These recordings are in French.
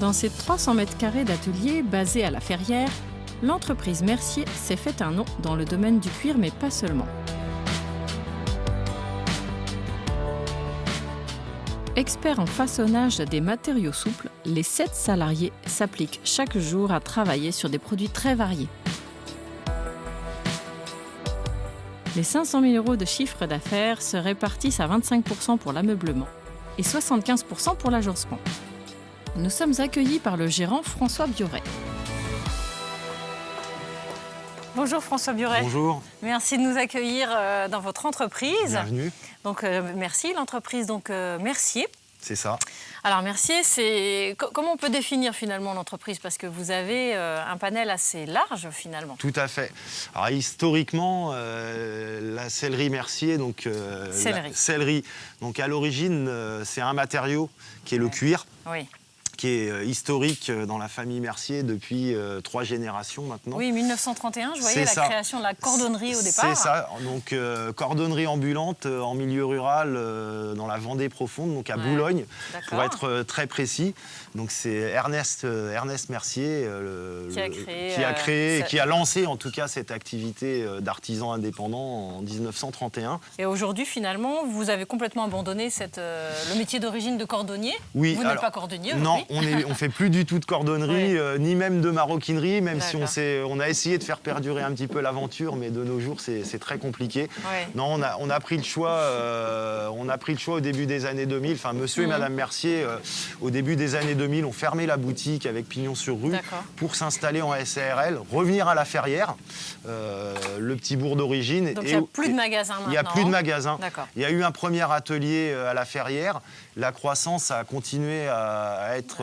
Dans ses 300 mètres carrés d'atelier basé à La Ferrière, l'entreprise Mercier s'est fait un nom dans le domaine du cuir, mais pas seulement. Experts en façonnage des matériaux souples, les 7 salariés s'appliquent chaque jour à travailler sur des produits très variés. Les 500 000 € de chiffre d'affaires se répartissent à 25% pour l'ameublement et 75% pour l'agencement. Nous sommes accueillis par le gérant François Bioret. Bonjour François Bioret. Bonjour. Merci de nous accueillir dans votre entreprise. Bienvenue. Donc merci, l'entreprise Mercier. C'est ça. Alors Mercier, comment on peut définir finalement l'entreprise? Parce que vous avez un panel assez large finalement. Tout à fait. Alors historiquement, la sellerie Mercier, donc sellerie, donc à l'origine, c'est un matériau qui est le cuir. Oui. Qui est historique dans la famille Mercier depuis 3 générations maintenant. Oui, 1931, je voyais la création de la cordonnerie au départ. C'est ça, donc cordonnerie ambulante en milieu rural, dans la Vendée profonde, donc à Boulogne, pour être très précis. Donc c'est Ernest Mercier qui a créé et qui a lancé en tout cas cette activité d'artisan indépendant en 1931. Et aujourd'hui, finalement, vous avez complètement abandonné le métier d'origine de cordonnier. Oui, vous n'êtes pas cordonnier. Non. On ne fait plus du tout de cordonnerie, ni même de maroquinerie, même si on a essayé de faire perdurer un petit peu l'aventure, mais de nos jours, c'est très compliqué. Non, on a pris le choix au début des années 2000. Enfin, monsieur et madame Mercier, au début des années 2000, ont fermé la boutique avec pignon sur rue pour s'installer en SARL, revenir à La Ferrière, le petit bourg d'origine. Donc il n'y a plus de magasins maintenant. Il n'y a plus de magasins. Il y a eu un premier atelier à La Ferrière. La croissance a continué à être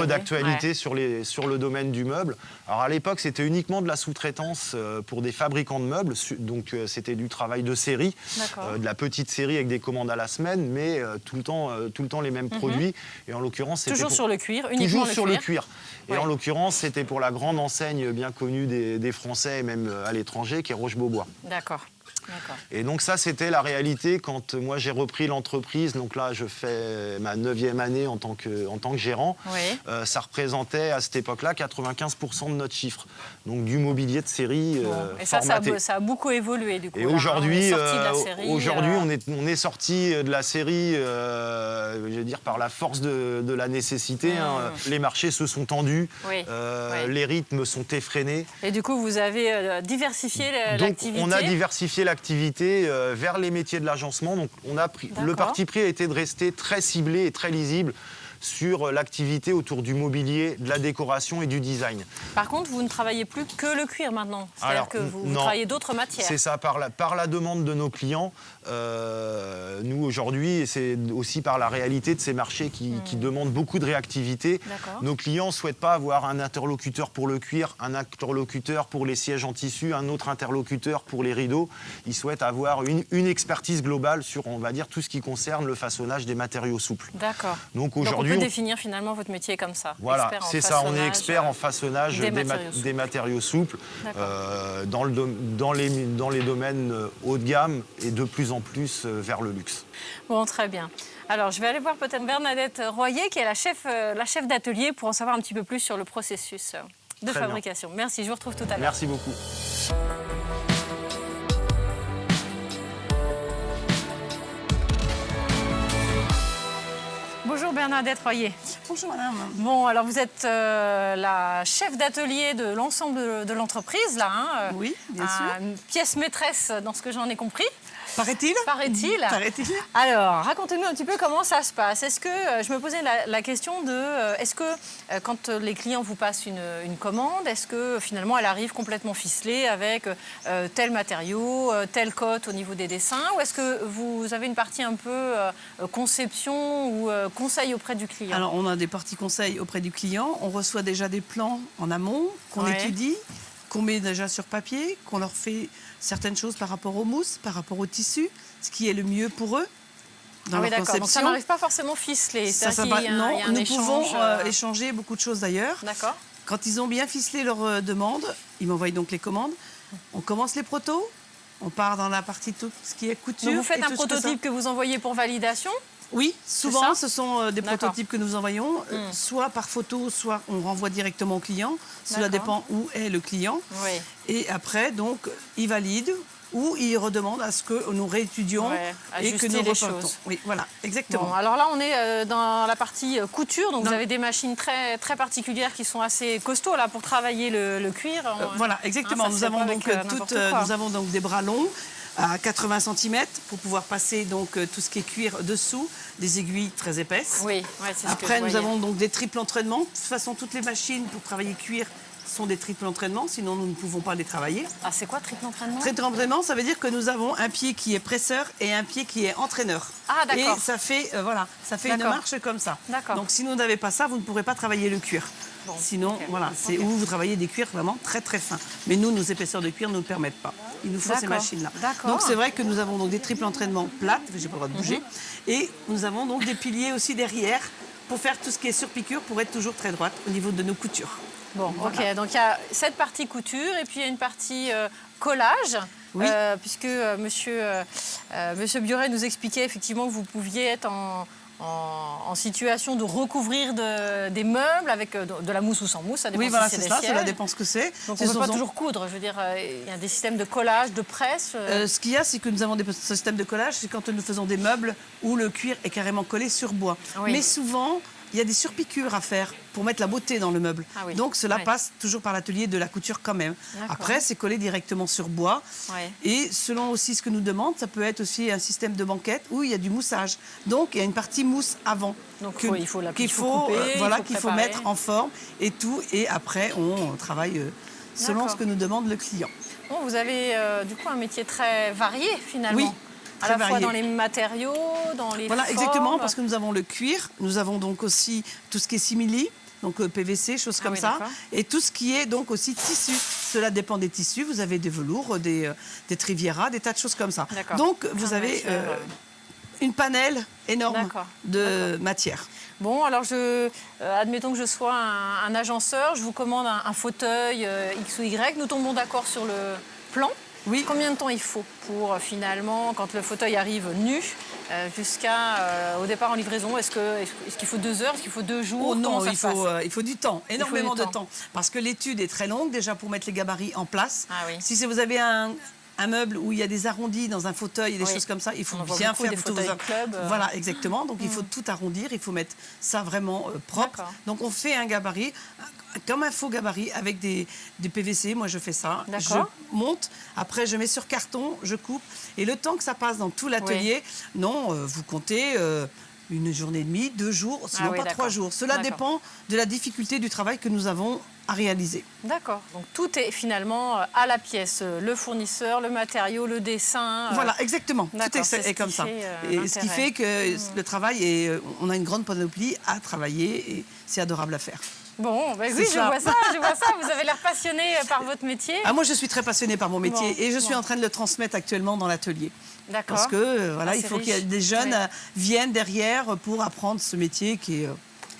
d'actualité sur le domaine du meuble. Alors à l'époque, c'était uniquement de la sous-traitance pour des fabricants de meubles, donc c'était du travail de série, de la petite série avec des commandes à la semaine, mais tout le temps les mêmes produits. Et en l'occurrence, toujours sur le cuir, uniquement toujours sur le cuir. Et en l'occurrence, c'était pour la grande enseigne bien connue des Français et même à l'étranger, qui est Roche-Beaubois. D'accord. Et donc ça, c'était la réalité quand moi j'ai repris l'entreprise. Donc là, je fais ma 9e année en tant que gérant. Ça représentait à cette époque-là 95% de notre chiffre. Donc du mobilier de série et formaté. Ça a beaucoup évolué du coup. Et aujourd'hui, on est sorti de la série, je veux dire, par la force de la nécessité. Les marchés se sont tendus, les rythmes sont effrénés. Et du coup, vous avez diversifié l'activité. On a diversifié l'activité vers les métiers de l'agencement. Donc le parti pris a été de rester très ciblé et très lisible sur l'activité autour du mobilier, de la décoration et du design. Par contre, vous ne travaillez plus que le cuir maintenant. C'est-à-dire que vous travaillez d'autres matières. C'est ça, par la demande de nos clients. Nous, aujourd'hui, et c'est aussi par la réalité de ces marchés qui demandent beaucoup de réactivité, nos clients ne souhaitent pas avoir un interlocuteur pour le cuir, un interlocuteur pour les sièges en tissu, un autre interlocuteur pour les rideaux. Ils souhaitent avoir une expertise globale sur, on va dire, tout ce qui concerne le façonnage des matériaux souples. D'accord. Donc aujourd'hui, on peut définir finalement votre métier comme ça. Voilà, c'est ça, on est expert en façonnage des matériaux souples dans les domaines haut de gamme et de plus en plus vers le luxe. Bon, très bien. Alors, je vais aller voir peut-être Bernadette Royer, qui est la chef d'atelier, pour en savoir un petit peu plus sur le processus de fabrication. Merci, je vous retrouve tout à l'heure. Merci beaucoup. Bonjour Bernadette Royer. Bonjour madame. Bon, alors vous êtes la chef d'atelier de l'ensemble de l'entreprise, là. Hein, oui, bien sûr. Une pièce maîtresse dans ce que j'en ai compris. Paraît-il. Paraît-il. Alors, racontez-nous un petit peu comment ça se passe. Est-ce que, je me posais la question de, est-ce que quand les clients vous passent une commande, est-ce que finalement elle arrive complètement ficelée avec tel matériau, telle cote au niveau des dessins, ou est-ce que vous avez une partie un peu conception ou conseil auprès du client? Alors, on a des parties conseils auprès du client. On reçoit déjà des plans en amont qu'on étudie, qu'on met déjà sur papier, qu'on leur fait certaines choses par rapport au mousse, par rapport au tissu, ce qui est le mieux pour eux dans leur conception. Donc ça n'arrive pas forcément ficelé. Non, nous pouvons échanger beaucoup de choses d'ailleurs. D'accord. Quand ils ont bien ficelé leurs demandes, ils m'envoient donc les commandes. On commence les protos, on part dans la partie tout ce qui est couture. Donc vous faites un prototype que vous envoyez pour validation? Oui, souvent, ce sont des D'accord. prototypes que nous envoyons, soit par photo, soit on renvoie directement au client. Cela dépend où est le client. Oui. Et après, donc, il valide ou il redemande à ce que nous réétudions et que nous repartons. Oui, voilà, exactement. Bon, alors là, on est dans la partie couture. Donc, vous avez des machines très, très particulières qui sont assez costauds là, pour travailler le cuir. Voilà, exactement. Nous avons donc des bras longs à 80 cm pour pouvoir passer donc tout ce qui est cuir dessous, des aiguilles très épaisses. Oui, c'est ce que Après, je nous voyais. avons donc des triples entraînements. De toute façon, toutes les machines pour travailler cuir sont des triples entraînements, sinon nous ne pouvons pas les travailler. Ah, c'est quoi triple entraînement? Triple entraînement, ça veut dire que nous avons un pied qui est presseur et un pied qui est entraîneur. Ah, d'accord. Et ça fait, ça fait une marche comme ça. D'accord. Donc si vous n'avez pas ça, vous ne pourrez pas travailler le cuir. Bon, Sinon, voilà, c'est où vous travaillez des cuirs vraiment très très fins. Mais nous, nos épaisseurs de cuir ne nous le permettent pas. Il nous faut ces machines-là. Donc c'est vrai que nous avons donc des triples entraînements plates, j'ai pas le droit de bouger, et nous avons donc des piliers aussi derrière pour faire tout ce qui est surpiqûre pour être toujours très droite au niveau de nos coutures. Bon, voilà. Ok, donc il y a cette partie couture et puis il y a une partie collage, Oui. puisque monsieur Biorey nous expliquait effectivement que vous pouviez être en situation de recouvrir des meubles avec de la mousse ou sans mousse, ça dépend Oui, voilà, si c'est c'est ça, des cela sièges. dépend ce que c'est. Donc on ne peut pas toujours coudre, je veux dire, il y a des systèmes de collage, de presse. Ce qu'il y a, c'est que nous avons des systèmes de collage, c'est quand nous faisons des meubles où le cuir est carrément collé sur bois. Oui. Mais souvent, il y a des surpiqûres à faire pour mettre la beauté dans le meuble. Ah oui. Donc cela passe toujours par l'atelier de la couture quand même. Après, c'est collé directement sur bois. Ouais. Et selon aussi ce que nous demande, ça peut être aussi un système de banquette où il y a du moussage. Donc il y a une partie mousse avant. Donc qu'il faut qu'il faut préparer. mettre en forme et tout. Et après, on travaille selon D'accord. ce que nous demande le client. Bon, vous avez du coup un métier très varié finalement. Oui. À la fois dans les matériaux, dans les Voilà, formes. exactement, parce que nous avons le cuir, nous avons donc aussi tout ce qui est simili, donc PVC, choses comme ça, d'accord. et tout ce qui est donc aussi tissu., Cela dépend des tissus, vous avez des velours, des Triviera, des tas de choses comme ça. D'accord. Donc vous avez une panelle énorme D'accord. de matière. Bon, alors admettons que je sois un agenceur, je vous commande un fauteuil X ou Y, nous tombons d'accord sur le plan. Oui. Combien de temps il faut pour finalement, quand le fauteuil arrive nu, jusqu'à au départ en livraison, est-ce qu'il faut 2 heures, est-ce qu'il faut 2 jours? Oh non, Comment ça se passe il faut du temps, énormément du de temps. temps. Parce que l'étude est très longue, déjà pour mettre les gabarits en place. Ah oui. Si vous avez un meuble où il y a des arrondis dans un fauteuil et des choses comme ça, il faut On en voit bien beaucoup faire des tout. fauteuils club, Voilà, exactement. Donc il faut tout arrondir, il faut mettre ça vraiment propre. D'accord. Donc on fait un gabarit, comme un faux gabarit, avec des PVC. Moi je fais ça. D'accord. Je monte, après je mets sur carton, je coupe. Et le temps que ça passe dans tout l'atelier, vous comptez une journée et demie, 2 jours, sinon pas 3 jours. Cela dépend de la difficulté du travail que nous avons à réaliser. D'accord. Donc tout est finalement à la pièce. Le fournisseur, le matériau, le dessin. Voilà, exactement. Tout d'accord, c'est ce est comme qui ça. fait, Et ce qui l'intérêt. fait que le travail est... On a une grande panoplie à travailler et c'est adorable à faire. Bon, ben C'est oui, ça. je vois ça. Vous avez l'air passionné par votre métier. Ah, moi, je suis très passionnée par mon métier Bon, et je suis en train de le transmettre actuellement dans l'atelier. D'accord. Parce que voilà, Ah, il c'est faut qu'il y ait riche. des jeunes Oui. viennent derrière pour apprendre ce métier qui est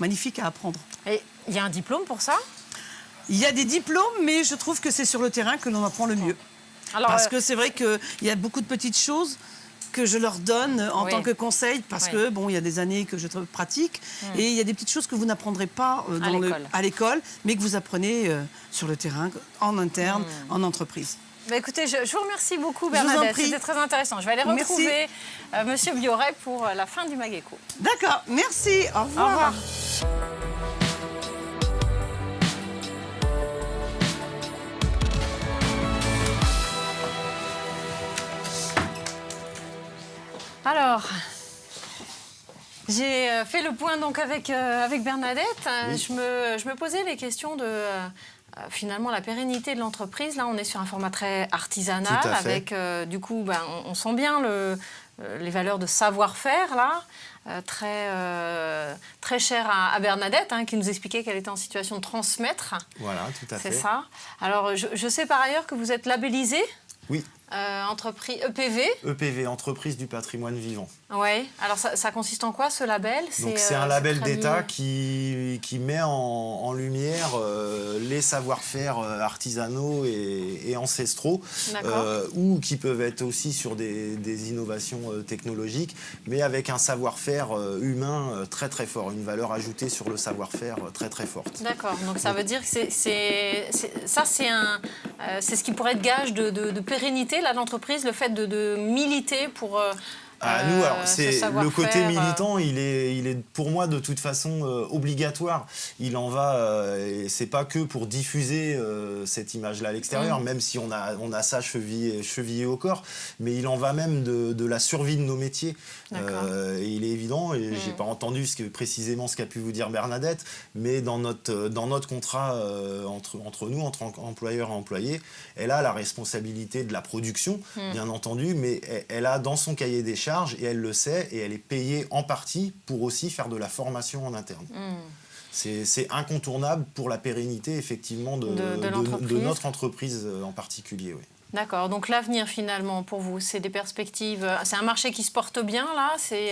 magnifique à apprendre. Et il y a un diplôme pour ça? Il y a des diplômes, mais je trouve que c'est sur le terrain que l'on apprend le mieux. Alors, Parce que c'est vrai qu'il y a beaucoup de petites choses que je leur donne en tant que conseil, parce que bon, il y a des années que je pratique, et il y a des petites choses que vous n'apprendrez pas à l'école, mais que vous apprenez sur le terrain, en interne, en entreprise. bah, écoutez, je vous remercie beaucoup, vous en Bernadette. prie. C'était très intéressant. Je vais aller retrouver Monsieur Biorey pour la fin du Mageco. D'accord, merci, au revoir. Au revoir. Alors, j'ai fait le point donc avec Bernadette. Oui. Je me posais les questions de finalement la pérennité de l'entreprise. Là, on est sur un format très artisanal Tout à fait. avec du coup, on sent bien les valeurs de savoir-faire là. Très cher à Bernadette, hein, qui nous expliquait qu'elle était en situation de transmettre. Voilà, tout à fait. C'est ça. Alors, je sais par ailleurs que vous êtes labellisé. Oui. entreprise EPV. EPV, Entreprise du patrimoine vivant. Oui. Alors ça consiste en quoi ce label? Donc c'est un label d'État qui met en lumière les savoir-faire artisanaux et ancestraux, ou qui peuvent être aussi sur des innovations technologiques, mais avec un savoir-faire humain très très fort, une valeur ajoutée sur le savoir-faire très très forte. D'accord. Donc ça veut dire que c'est ce qui pourrait être gage de pérennité là, l'entreprise, le fait de militer pour nous, alors, le côté militant, il est pour moi de toute façon obligatoire. Il en va, c'est pas que pour diffuser cette image-là à l'extérieur, même si on a ça chevillé au corps, mais il en va même de la survie de nos métiers. Et il est évident, et j'ai pas entendu précisément ce qu'a pu vous dire Bernadette, mais dans notre contrat entre nous, entre employeur et employé, elle a la responsabilité de la production, bien entendu, mais elle a dans son cahier des charges, et elle le sait, et elle est payée en partie pour aussi faire de la formation en interne. C'est incontournable pour la pérennité, effectivement, de notre entreprise en particulier. Oui. D'accord. Donc l'avenir, finalement, pour vous, c'est des perspectives... C'est un marché qui se porte bien, là? C'est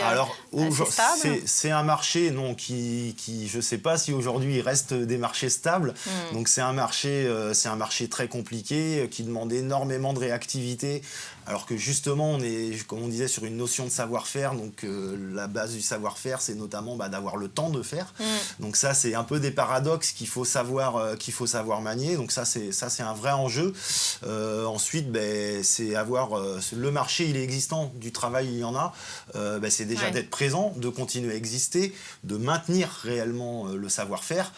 stable? C'est un marché qui je ne sais pas si aujourd'hui il reste des marchés stables. Donc c'est un marché très compliqué, qui demande énormément de réactivité. Alors que justement, on est, comme on disait, sur une notion de savoir-faire. Donc la base du savoir-faire, c'est notamment d'avoir le temps de faire. Donc ça, c'est un peu des paradoxes qu'il faut savoir manier. Donc ça, c'est un vrai enjeu. Ensuite, c'est avoir... le marché, il est existant. Du travail, il y en a. C'est déjà d'être présent, de continuer à exister, de maintenir réellement le savoir-faire.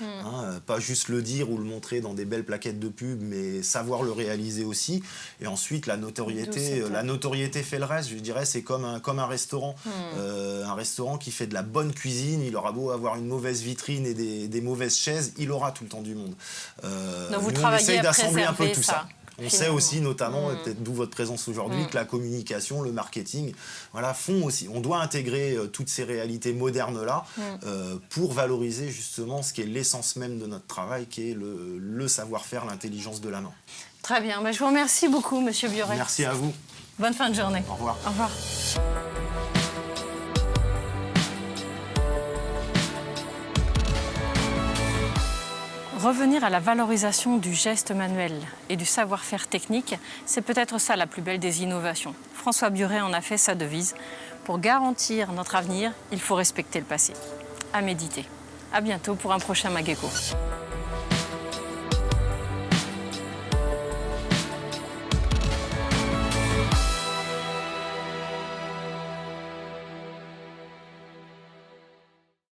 Pas juste le dire ou le montrer dans des belles plaquettes de pub, mais savoir le réaliser aussi. Et ensuite, la notoriété fait le reste, je dirais. C'est comme un restaurant. Un restaurant qui fait de la bonne cuisine, il aura beau avoir une mauvaise vitrine et des mauvaises chaises, il aura tout le temps du monde. Donc vous on essaye d'assembler un peu préserver tout ça. On sait aussi, notamment, peut-être d'où votre présence aujourd'hui, que la communication, le marketing, font aussi. On doit intégrer toutes ces réalités modernes-là pour valoriser justement ce qui est l'essence même de notre travail, qui est le savoir-faire, l'intelligence de la main. Très bien. Je vous remercie beaucoup, Monsieur Biorey. Merci à vous. Bonne fin de journée. Au revoir. Au revoir. Revenir à la valorisation du geste manuel et du savoir-faire technique, c'est peut-être ça la plus belle des innovations. François Biorey en a fait sa devise. Pour garantir notre avenir, il faut respecter le passé. À méditer. À bientôt pour un prochain Mageco.